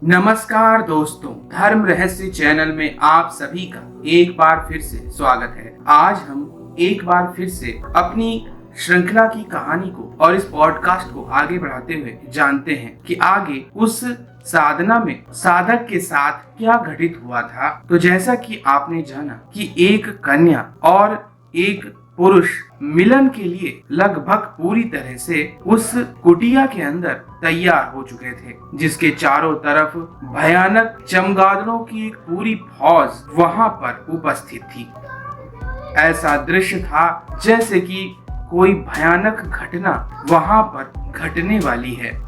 नमस्कार दोस्तों, धर्म रहस्य चैनल में आप सभी का एक बार फिर से स्वागत है। आज हम एक बार फिर से अपनी श्रृंखला की कहानी को और इस पॉडकास्ट को आगे बढ़ाते हुए जानते हैं कि आगे उस साधना में साधक के साथ क्या घटित हुआ था। तो जैसा कि आपने जाना कि एक कन्या और एक पुरुष मिलन के लिए लगभग पूरी तरह से उस कुटिया के अंदर तैयार हो चुके थे, जिसके चारों तरफ भयानक चमगादड़ों की एक पूरी फौज वहां पर उपस्थित थी। ऐसा दृश्य था जैसे कि कोई भयानक घटना वहां पर घटने वाली है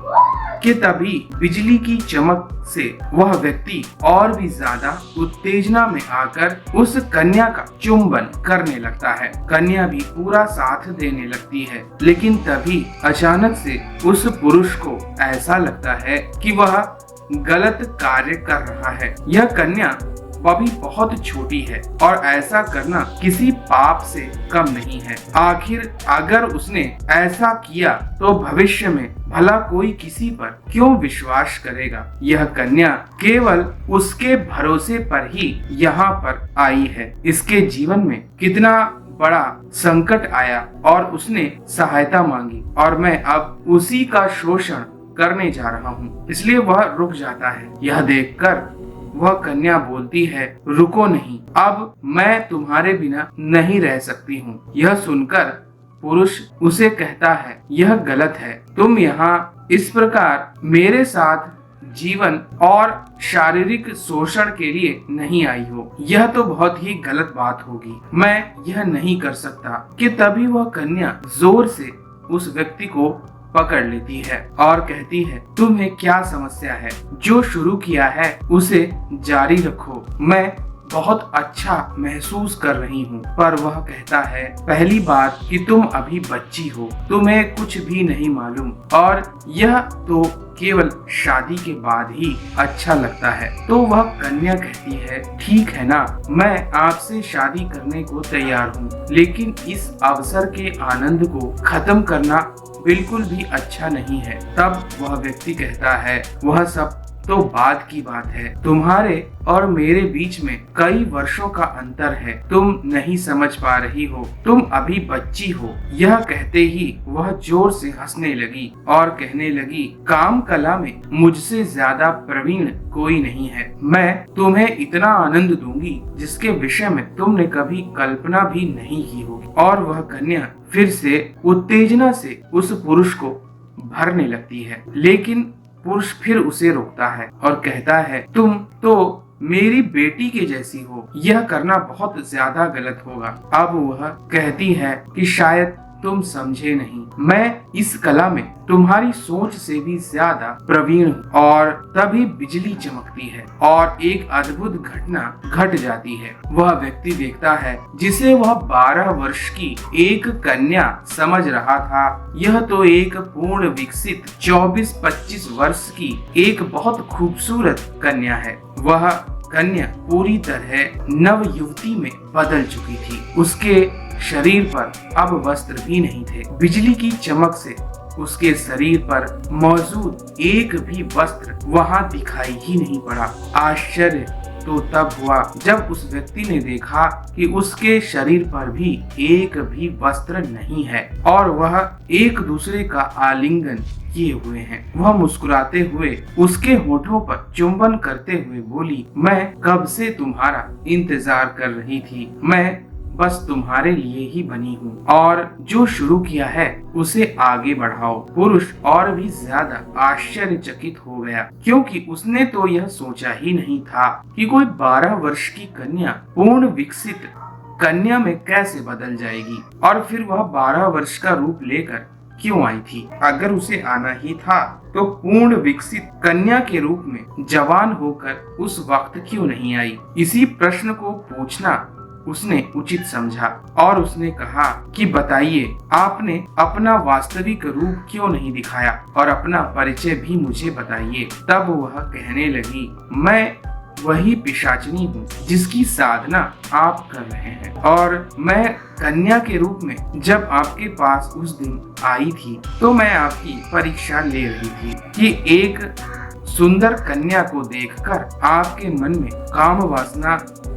कि तभी बिजली की चमक से वह व्यक्ति और भी ज्यादा उत्तेजना में आकर उस कन्या का चुंबन करने लगता है। कन्या भी पूरा साथ देने लगती है, लेकिन तभी अचानक से उस पुरुष को ऐसा लगता है कि वह गलत कार्य कर रहा है। यह कन्या वह भी बहुत छोटी है और ऐसा करना किसी पाप से कम नहीं है। आखिर अगर उसने ऐसा किया तो भविष्य में भला कोई किसी पर क्यों विश्वास करेगा। यह कन्या केवल उसके भरोसे पर ही यहाँ पर आई है। इसके जीवन में कितना बड़ा संकट आया और उसने सहायता मांगी और मैं अब उसी का शोषण करने जा रहा हूँ, इसलिए वह रुक जाता है। यह देखकर वह कन्या बोलती है, रुको नहीं, अब मैं तुम्हारे बिना नहीं रह सकती हूँ। यह सुनकर पुरुष उसे कहता है, यह गलत है, तुम यहाँ इस प्रकार मेरे साथ जीवन और शारीरिक शोषण के लिए नहीं आई हो। यह तो बहुत ही गलत बात होगी, मैं यह नहीं कर सकता। कि तभी वह कन्या जोर से उस व्यक्ति को पकड़ लेती है और कहती है, तुम्हें क्या समस्या है? जो शुरू किया है उसे जारी रखो, मैं बहुत अच्छा महसूस कर रही हूँ। पर वह कहता है, पहली बात कि तुम अभी बच्ची हो, तुम्हें कुछ भी नहीं मालूम और यह तो केवल शादी के बाद ही अच्छा लगता है। तो वह कन्या कहती है, ठीक है ना, मैं आपसे शादी करने को तैयार हूँ, लेकिन इस अवसर के आनंद को खत्म करना बिल्कुल भी अच्छा नहीं है। तब वह व्यक्ति कहता है, वह सब तो बाद की बात है, तुम्हारे और मेरे बीच में कई वर्षों का अंतर है, तुम नहीं समझ पा रही हो, तुम अभी बच्ची हो। यह कहते ही वह जोर से हंसने लगी और कहने लगी, काम कला में मुझसे ज्यादा प्रवीण कोई नहीं है, मैं तुम्हें इतना आनंद दूंगी जिसके विषय में तुमने कभी कल्पना भी नहीं की होगी। और वह कन्या फिर से उत्तेजना से उस पुरुष को भरने लगती है, लेकिन पुरुष फिर उसे रोकता है और कहता है, तुम तो मेरी बेटी के जैसी हो, यह करना बहुत ज्यादा गलत होगा। अब वह कहती है कि शायद तुम समझे नहीं, मैं इस कला में तुम्हारी सोच से भी ज्यादा प्रवीण हूँ। और तभी बिजली चमकती है और एक अद्भुत घटना घट जाती है। वह व्यक्ति देखता है जिसे वह 12 वर्ष की एक कन्या समझ रहा था, यह तो एक पूर्ण विकसित 24-25 वर्ष की एक बहुत खूबसूरत कन्या है। वह कन्या पूरी तरह नव युवती में बदल चुकी थी। उसके शरीर पर अब वस्त्र भी नहीं थे। बिजली की चमक से उसके शरीर पर मौजूद एक भी वस्त्र वहां दिखाई ही नहीं पड़ा। आश्चर्य तो तब हुआ जब उस व्यक्ति ने देखा कि उसके शरीर पर भी एक भी वस्त्र नहीं है और वह एक दूसरे का आलिंगन किए हुए हैं। वह मुस्कुराते हुए उसके होठों पर चुंबन करते हुए बोली, मैं कब से तुम्हारा इंतजार कर रही थी, मैं बस तुम्हारे लिए ही बनी हूँ और जो शुरू किया है उसे आगे बढ़ाओ। पुरुष और भी ज्यादा आश्चर्यचकित हो गया, क्योंकि उसने तो यह सोचा ही नहीं था कि कोई 12 वर्ष की कन्या पूर्ण विकसित कन्या में कैसे बदल जाएगी और फिर वह 12 वर्ष का रूप लेकर क्यों आई थी। अगर उसे आना ही था तो पूर्ण विकसित कन्या के रूप में जवान होकर उस वक्त क्यों नहीं आई। इसी प्रश्न को पूछना उसने उचित समझा और उसने कहा कि बताइए, आपने अपना वास्तविक रूप क्यों नहीं दिखाया और अपना परिचय भी मुझे बताइए। तब वह कहने लगी, मैं वही पिशाचिनी हूँ जिसकी साधना आप कर रहे हैं और मैं कन्या के रूप में जब आपके पास उस दिन आई थी तो मैं आपकी परीक्षा ले रही थी कि एक सुंदर कन्या को देखकर आपके मन में काम वासना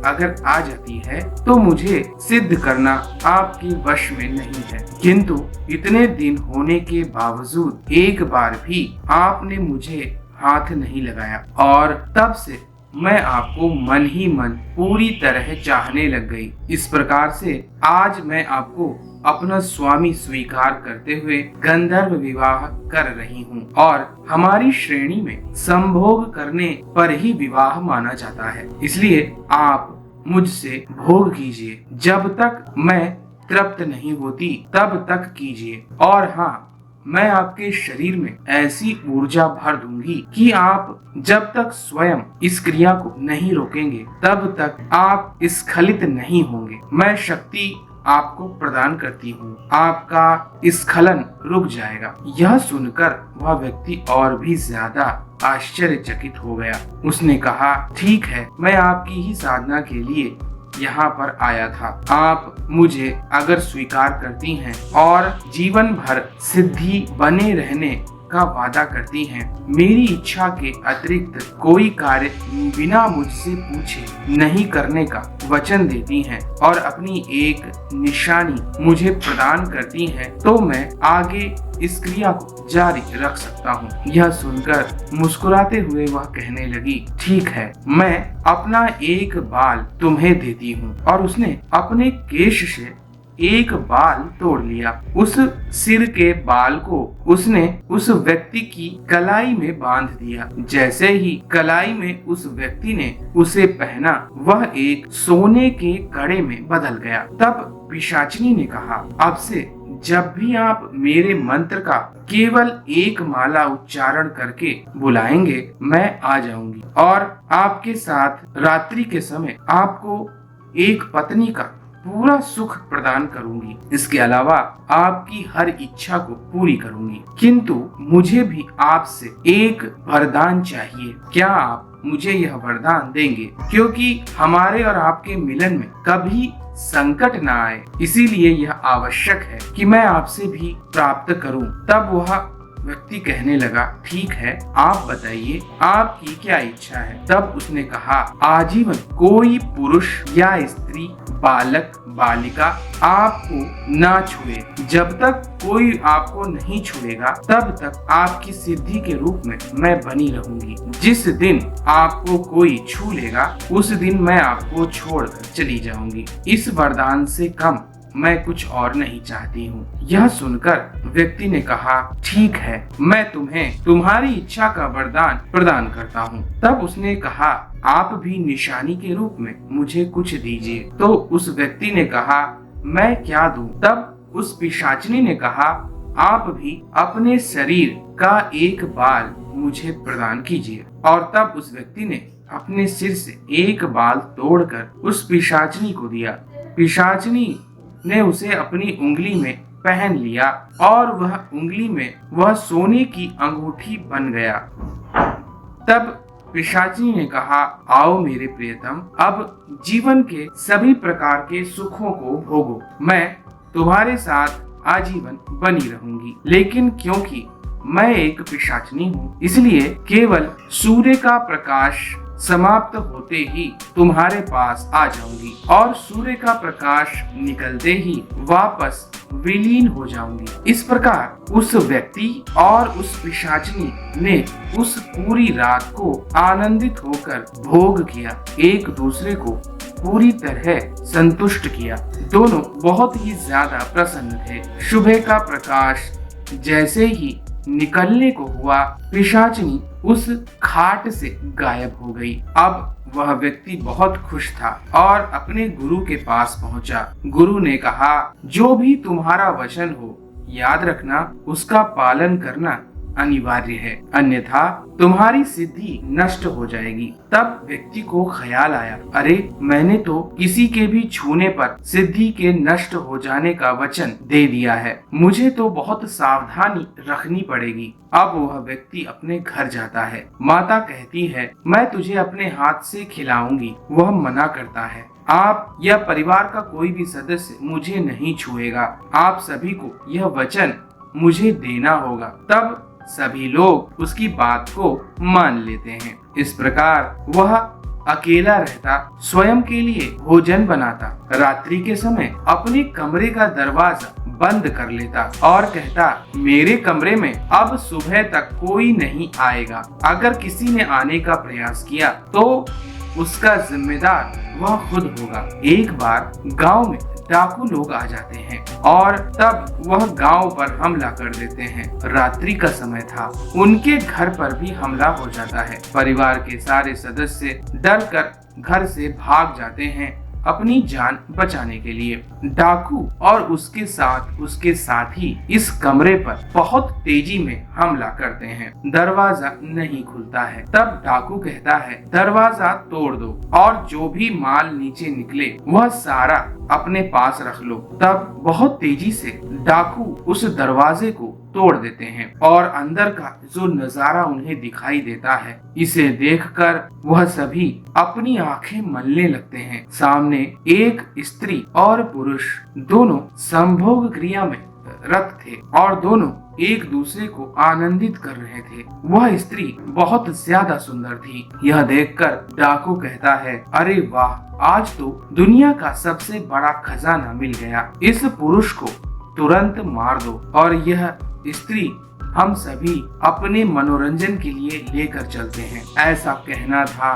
अगर आ जाती है तो मुझे सिद्ध करना आपके वश में नहीं है। किंतु इतने दिन होने के बावजूद एक बार भी आपने मुझे हाथ नहीं लगाया और तब से मैं आपको मन ही मन पूरी तरह चाहने लग गई। इस प्रकार से आज मैं आपको अपना स्वामी स्वीकार करते हुए गंधर्व विवाह कर रही हूँ और हमारी श्रेणी में संभोग करने पर ही विवाह माना जाता है। इसलिए आप मुझसे भोग कीजिए, जब तक मैं तृप्त नहीं होती तब तक कीजिए। और हाँ, मैं आपके शरीर में ऐसी ऊर्जा भर दूंगी कि आप जब तक स्वयं इस क्रिया को नहीं रोकेंगे तब तक आप स्खलित नहीं होंगे। मैं शक्ति आपको प्रदान करती हूँ, आपका स्खलन रुक जाएगा। यह सुनकर वह व्यक्ति और भी ज्यादा आश्चर्यचकित हो गया। उसने कहा, ठीक है, मैं आपकी ही साधना के लिए यहाँ पर आया था। आप मुझे अगर स्वीकार करती हैं और जीवन भर सिद्धि बने रहने का वादा करती हैं, मेरी इच्छा के अतिरिक्त कोई कार्य बिना मुझसे पूछे नहीं करने का वचन देती हैं और अपनी एक निशानी मुझे प्रदान करती हैं, तो मैं आगे इस क्रिया को जारी रख सकता हूँ। यह सुनकर मुस्कुराते हुए वह कहने लगी, ठीक है, मैं अपना एक बाल तुम्हें देती हूँ। और उसने अपने केश से एक बाल तोड़ लिया। उस सिर के बाल को उसने उस व्यक्ति की कलाई में बांध दिया। जैसे ही कलाई में उस व्यक्ति ने उसे पहना, वह एक सोने के कड़े में बदल गया। तब पिशाचिनी ने कहा, अब से जब भी आप मेरे मंत्र का केवल एक माला उच्चारण करके बुलाएंगे, मैं आ जाऊंगी और आपके साथ रात्रि के समय आपको एक पत्नी का पूरा सुख प्रदान करूंगी। इसके अलावा आपकी हर इच्छा को पूरी करूंगी। किंतु मुझे भी आपसे एक वरदान चाहिए। क्या आप मुझे यह वरदान देंगे? क्योंकि हमारे और आपके मिलन में कभी संकट न आए, इसीलिए यह आवश्यक है कि मैं आपसे भी प्राप्त करूं। तब वह व्यक्ति कहने लगा, ठीक है, आप बताइए आपकी क्या इच्छा है। तब उसने कहा, आजीवन कोई पुरुष या स्त्री, बालक बालिका आपको ना छुए। जब तक कोई आपको नहीं छुएगा तब तक आपकी सिद्धि के रूप में मैं बनी रहूंगी। जिस दिन आपको कोई छू लेगा उस दिन मैं आपको छोड़कर चली जाऊंगी। इस वरदान से कम मैं कुछ और नहीं चाहती हूँ। यह सुनकर व्यक्ति ने कहा, ठीक है, मैं तुम्हें तुम्हारी इच्छा का वरदान प्रदान करता हूँ। तब उसने कहा, आप भी निशानी के रूप में मुझे कुछ दीजिए। तो उस व्यक्ति ने कहा, मैं क्या दूं? तब उस पिशाचिनी ने कहा, आप भी अपने शरीर का एक बाल मुझे प्रदान कीजिए। और तब उस व्यक्ति ने अपने सिर से एक बाल तोड़कर उस पिशाचिनी को दिया। पिशाचिनी ने उसे अपनी उंगली में पहन लिया और वह उंगली में वह सोने की अंगूठी बन गया। तब पिशाचिनी ने कहा, आओ मेरे प्रियतम, अब जीवन के सभी प्रकार के सुखों को भोगो। मैं तुम्हारे साथ आजीवन बनी रहूंगी। लेकिन क्योंकि मैं एक पिशाचिनी हूँ, इसलिए केवल सूर्य का प्रकाश समाप्त होते ही तुम्हारे पास आ जाऊंगी और सूर्य का प्रकाश निकलते ही वापस विलीन हो जाऊंगी। इस प्रकार उस व्यक्ति और उस पिशाचिनी ने उस पूरी रात को आनंदित होकर भोग किया, एक दूसरे को पूरी तरह संतुष्ट किया। दोनों बहुत ही ज्यादा प्रसन्न थे। सुबह का प्रकाश जैसे ही निकलने को हुआ, पिशाचिनी उस खाट से गायब हो गई। अब वह व्यक्ति बहुत खुश था और अपने गुरु के पास पहुंचा। गुरु ने कहा, जो भी तुम्हारा वचन हो, याद रखना उसका पालन करना अनिवार्य है, अन्यथा तुम्हारी सिद्धि नष्ट हो जाएगी। तब व्यक्ति को ख्याल आया, अरे मैंने तो किसी के भी छूने पर सिद्धि के नष्ट हो जाने का वचन दे दिया है, मुझे तो बहुत सावधानी रखनी पड़ेगी। अब वह व्यक्ति अपने घर जाता है। माता कहती है, मैं तुझे अपने हाथ से खिलाऊंगी। वह मना करता है, आप या परिवार का कोई भी सदस्य मुझे नहीं छुएगा। आप सभी को यह वचन मुझे देना होगा। तब सभी लोग उसकी बात को मान लेते हैं। इस प्रकार वह अकेला रहता, स्वयं के लिए भोजन बनाता, रात्रि के समय अपने कमरे का दरवाजा बंद कर लेता और कहता, मेरे कमरे में अब सुबह तक कोई नहीं आएगा। अगर किसी ने आने का प्रयास किया तो उसका जिम्मेदार वह खुद होगा। एक बार गांव में डाकू लोग आ जाते हैं और तब वह गांव पर हमला कर देते हैं। रात्रि का समय था, उनके घर पर भी हमला हो जाता है। परिवार के सारे सदस्य डर कर घर से भाग जाते हैं अपनी जान बचाने के लिए। डाकू और उसके साथी इस कमरे पर बहुत तेजी में हमला करते हैं। दरवाजा नहीं खुलता है। तब डाकू कहता है, दरवाजा तोड़ दो और जो भी माल नीचे निकले वह सारा अपने पास रख लो। तब बहुत तेजी से डाकू उस दरवाजे को तोड़ देते हैं और अंदर का जो नजारा उन्हें दिखाई देता है, इसे देखकर वह सभी अपनी आंखें मलने लगते हैं। सामने एक स्त्री और पुरुष दोनों संभोग क्रिया में रत थे और दोनों एक दूसरे को आनंदित कर रहे थे। वह स्त्री बहुत ज्यादा सुंदर थी। यह देखकर डाकू कहता है, अरे वाह, आज तो दुनिया का सबसे बड़ा खजाना मिल गया। इस पुरुष को तुरंत मार दो और यह स्त्री हम सभी अपने मनोरंजन के लिए लेकर चलते हैं। ऐसा कहना था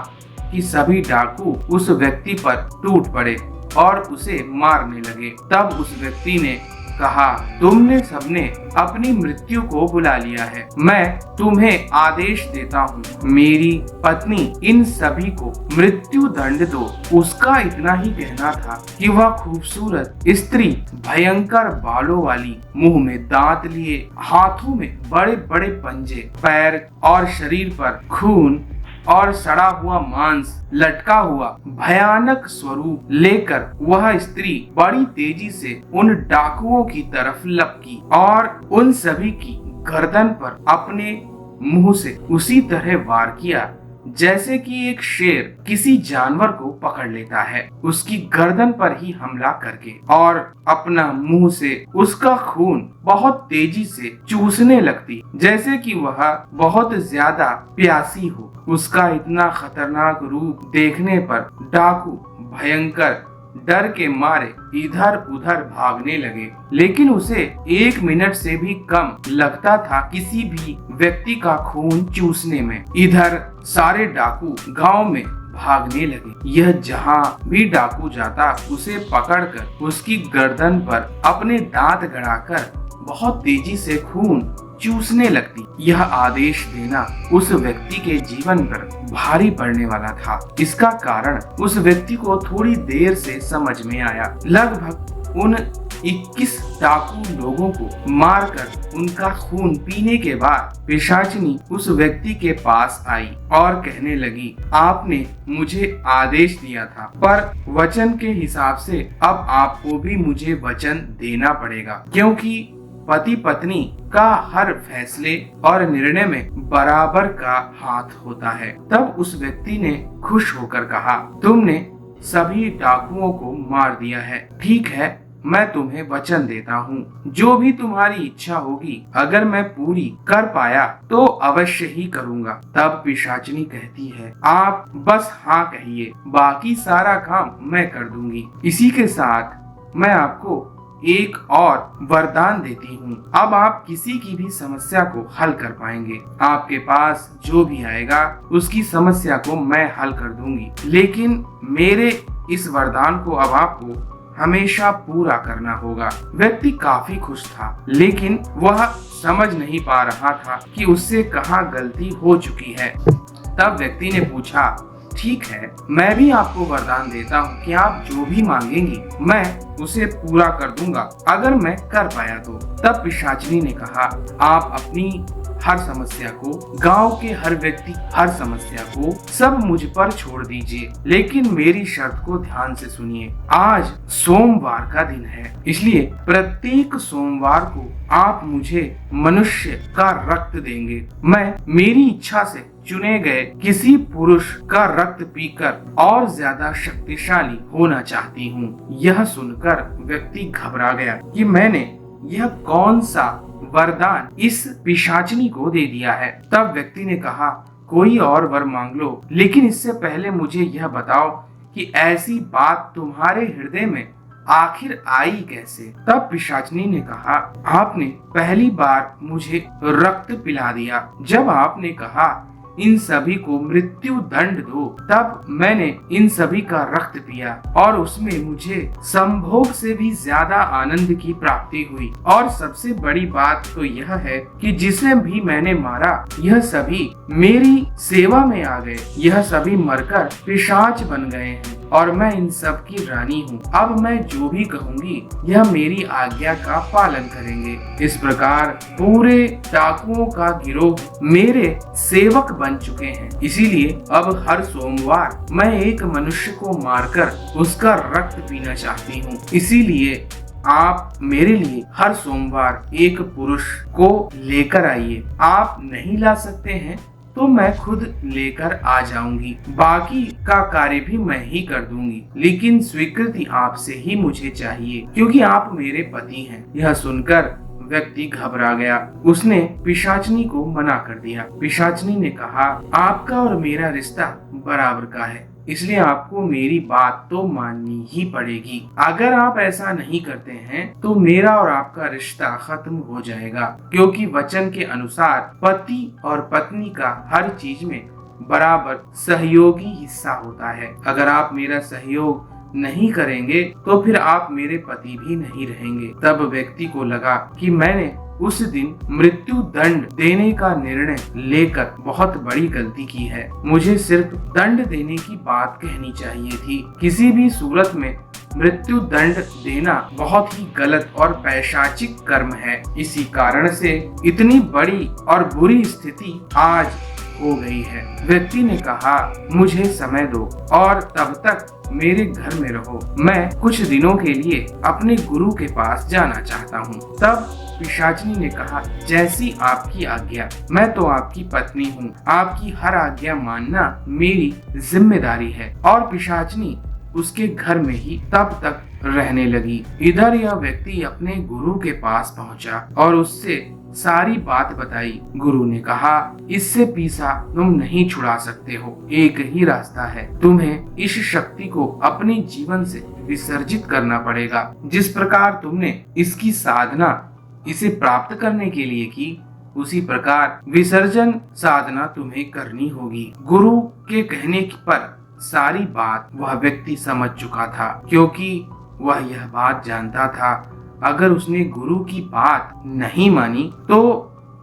कि सभी डाकू उस व्यक्ति पर टूट पड़े और उसे मारने लगे। तब उस व्यक्ति ने कहा, तुमने सबने अपनी मृत्यु को बुला लिया है। मैं तुम्हें आदेश देता हूँ, मेरी पत्नी इन सभी को मृत्यु दंड दो। उसका इतना ही कहना था कि वह खूबसूरत स्त्री भयंकर बालों वाली, मुंह में दांत लिए, हाथों में बड़े बड़े पंजे, पैर और शरीर पर खून और सड़ा हुआ मांस लटका हुआ भयानक स्वरूप लेकर वह स्त्री बड़ी तेजी से उन डाकुओं की तरफ लपकी और उन सभी की गर्दन पर अपने मुंह से उसी तरह वार किया जैसे कि एक शेर किसी जानवर को पकड़ लेता है, उसकी गर्दन पर ही हमला करके, और अपना मुंह से उसका खून बहुत तेजी से चूसने लगती जैसे कि वह बहुत ज्यादा प्यासी हो। उसका इतना खतरनाक रूप देखने पर डाकू भयंकर डर के मारे इधर उधर भागने लगे, लेकिन उसे 1 मिनट से भी कम लगता था किसी भी व्यक्ति का खून चूसने में। इधर सारे डाकू गांव में भागने लगे। यह जहां भी डाकू जाता उसे पकड़कर उसकी गर्दन पर अपने दांत गड़ाकर बहुत तेजी से खून चूसने लगती। यह आदेश देना उस व्यक्ति के जीवन पर भारी पड़ने वाला था। इसका कारण उस व्यक्ति को थोड़ी देर से समझ में आया। लगभग उन 21 डाकू लोगों को मारकर उनका खून पीने के बाद पिशाचिनी उस व्यक्ति के पास आई और कहने लगी, आपने मुझे आदेश दिया था, पर वचन के हिसाब से अब आपको भी मुझे वचन देना पड़ेगा, क्योंकि पति पत्नी का हर फैसले और निर्णय में बराबर का हाथ होता है। तब उस व्यक्ति ने खुश होकर कहा, तुमने सभी डाकुओं को मार दिया है। ठीक है, मैं तुम्हें वचन देता हूँ, जो भी तुम्हारी इच्छा होगी अगर मैं पूरी कर पाया तो अवश्य ही करूँगा। तब पिशाचिनी कहती है, आप बस हाँ कहिए, बाकी सारा काम मैं कर दूंगी। इसी के साथ मैं आपको एक और वरदान देती हूँ। अब आप किसी की भी समस्या को हल कर पाएंगे। आपके पास जो भी आएगा उसकी समस्या को मैं हल कर दूंगी, लेकिन मेरे इस वरदान को अब आपको हमेशा पूरा करना होगा। व्यक्ति काफी खुश था, लेकिन वह समझ नहीं पा रहा था कि उससे कहाँ गलती हो चुकी है। तब व्यक्ति ने पूछा, ठीक है, मैं भी आपको वरदान देता हूँ कि आप जो भी मांगेंगी मैं उसे पूरा कर दूंगा, अगर मैं कर पाया तो। तब पिशाचिनी ने कहा, आप अपनी हर समस्या को, गांव के हर व्यक्ति हर समस्या को सब मुझ पर छोड़ दीजिए, लेकिन मेरी शर्त को ध्यान से सुनिए। आज सोमवार का दिन है, इसलिए प्रत्येक सोमवार को आप मुझे मनुष्य का रक्त देंगे। मैं मेरी इच्छा से चुने गए किसी पुरुष का रक्त पीकर और ज्यादा शक्तिशाली होना चाहती हूँ। यह सुनकर व्यक्ति घबरा गया कि मैंने यह कौन सा वरदान इस पिशाचिनी को दे दिया है। तब व्यक्ति ने कहा, कोई और वर मांग लो, लेकिन इससे पहले मुझे यह बताओ कि ऐसी बात तुम्हारे हृदय में आखिर आई कैसे? तब पिशाचिनी ने कहा, आपने पहली बार मुझे रक्त पिला दिया। जब आपने कहा इन सभी को मृत्यु दंड दो, तब मैंने इन सभी का रक्त पिया और उसमें मुझे संभोग से भी ज्यादा आनंद की प्राप्ति हुई। और सबसे बड़ी बात तो यह है कि जिसे भी मैंने मारा यह सभी मेरी सेवा में आ गए। यह सभी मरकर पिशाच बन गए हैं और मैं इन सब की रानी हूँ। अब मैं जो भी कहूँगी यह मेरी आज्ञा का पालन करेंगे। इस प्रकार पूरे डाकुओं का गिरोह मेरे सेवक बन चुके हैं। इसीलिए अब हर सोमवार मैं एक मनुष्य को मारकर उसका रक्त पीना चाहती हूँ। इसीलिए आप मेरे लिए हर सोमवार एक पुरुष को लेकर आइए। आप नहीं ला सकते हैं तो मैं खुद लेकर आ जाऊंगी। बाकी का कार्य भी मैं ही कर दूंगी, लेकिन स्वीकृति आपसे ही मुझे चाहिए क्योंकि आप मेरे पति हैं। यह सुनकर व्यक्ति घबरा गया। उसने पिशाचिनी को मना कर दिया। पिशाचिनी ने कहा, आपका और मेरा रिश्ता बराबर का है, इसलिए आपको मेरी बात तो माननी ही पड़ेगी। अगर आप ऐसा नहीं करते हैं तो मेरा और आपका रिश्ता खत्म हो जाएगा, क्योंकि वचन के अनुसार पति और पत्नी का हर चीज में बराबर सहयोगी हिस्सा होता है। अगर आप मेरा सहयोग नहीं करेंगे तो फिर आप मेरे पति भी नहीं रहेंगे। तब व्यक्ति को लगा कि मैंने उस दिन मृत्यु दंड देने का निर्णय लेकर बहुत बड़ी गलती की है। मुझे सिर्फ दंड देने की बात कहनी चाहिए थी। किसी भी सूरत में मृत्यु दंड देना बहुत ही गलत और पैशाचिक कर्म है। इसी कारण से इतनी बड़ी और बुरी स्थिति आज हो गई है। व्यक्ति ने कहा, मुझे समय दो और तब तक मेरे घर में रहो। मैं कुछ दिनों के लिए अपने गुरु के पास जाना चाहता हूँ। तब पिशाचिनी ने कहा, जैसी आपकी आज्ञा। मैं तो आपकी पत्नी हूँ, आपकी हर आज्ञा मानना मेरी जिम्मेदारी है। और पिशाचिनी उसके घर में ही तब तक रहने लगी। इधर यह व्यक्ति अपने गुरु के पास पहुँचा और उससे सारी बात बताई। गुरु ने कहा, इससे पीछा तुम नहीं छुड़ा सकते हो। एक ही रास्ता है, तुम्हें इस शक्ति को अपने जीवन से विसर्जित करना पड़ेगा। जिस प्रकार तुमने इसकी साधना इसे प्राप्त करने के लिए की, उसी प्रकार विसर्जन साधना तुम्हें करनी होगी। गुरु के कहने पर सारी बात वह व्यक्ति समझ चुका था, क्योंकि वह यह बात जानता था अगर उसने गुरु की बात नहीं मानी तो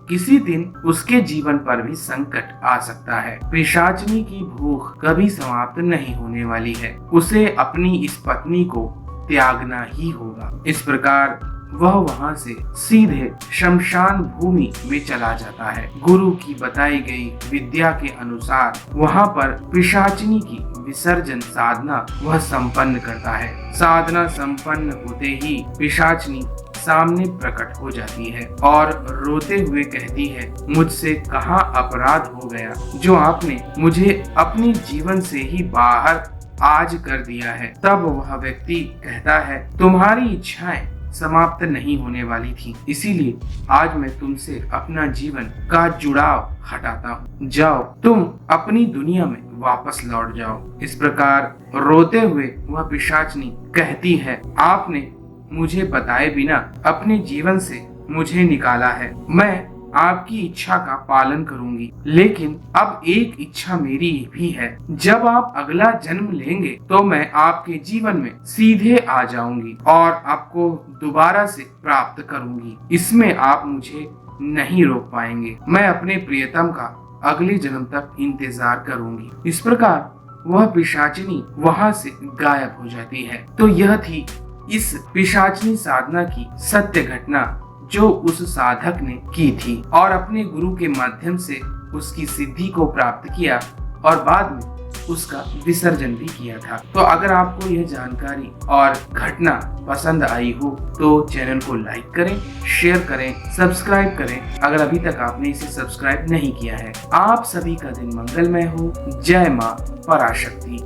किसी दिन उसके जीवन पर भी संकट आ सकता है। पिशाचिनी की भूख कभी समाप्त नहीं होने वाली है। उसे अपनी इस पत्नी को त्यागना ही होगा। इस प्रकार वह वहां से सीधे शमशान भूमि में चला जाता है। गुरु की बताई गई विद्या के अनुसार वहां पर पिशाचिनी की विसर्जन साधना वह संपन्न करता है। साधना संपन्न होते ही पिशाचिनी सामने प्रकट हो जाती है और रोते हुए कहती है, मुझसे कहाँ अपराध हो गया जो आपने मुझे अपने जीवन से ही बाहर आज कर दिया है। तब वह व्यक्ति कहता है, तुम्हारी इच्छाएं समाप्त नहीं होने वाली थी, इसीलिए आज मैं तुमसे अपना जीवन का जुड़ाव हटाता हूँ। जाओ, तुम अपनी दुनिया में वापस लौट जाओ। इस प्रकार रोते हुए वह पिशाचिनी कहती है, आपने मुझे बताए बिना अपने जीवन से मुझे निकाला है। मैं आपकी इच्छा का पालन करूंगी, लेकिन अब एक इच्छा मेरी भी है। जब आप अगला जन्म लेंगे तो मैं आपके जीवन में सीधे आ जाऊंगी और आपको दोबारा से प्राप्त करूंगी। इसमें आप मुझे नहीं रोक पाएंगे। मैं अपने प्रियतम का अगले जन्म तक इंतजार करूंगी। इस प्रकार वह पिशाचिनी वहां से गायब हो जाती है। तो यह थी इस पिशाचिनी साधना की सत्य घटना जो उस साधक ने की थी और अपने गुरु के माध्यम से उसकी सिद्धि को प्राप्त किया और बाद में उसका विसर्जन भी किया था। तो अगर आपको यह जानकारी और घटना पसंद आई हो तो चैनल को लाइक करें, शेयर करें, सब्सक्राइब करें अगर अभी तक आपने इसे सब्सक्राइब नहीं किया है। आप सभी का दिन मंगलमय हो। जय मां पराशक्ति।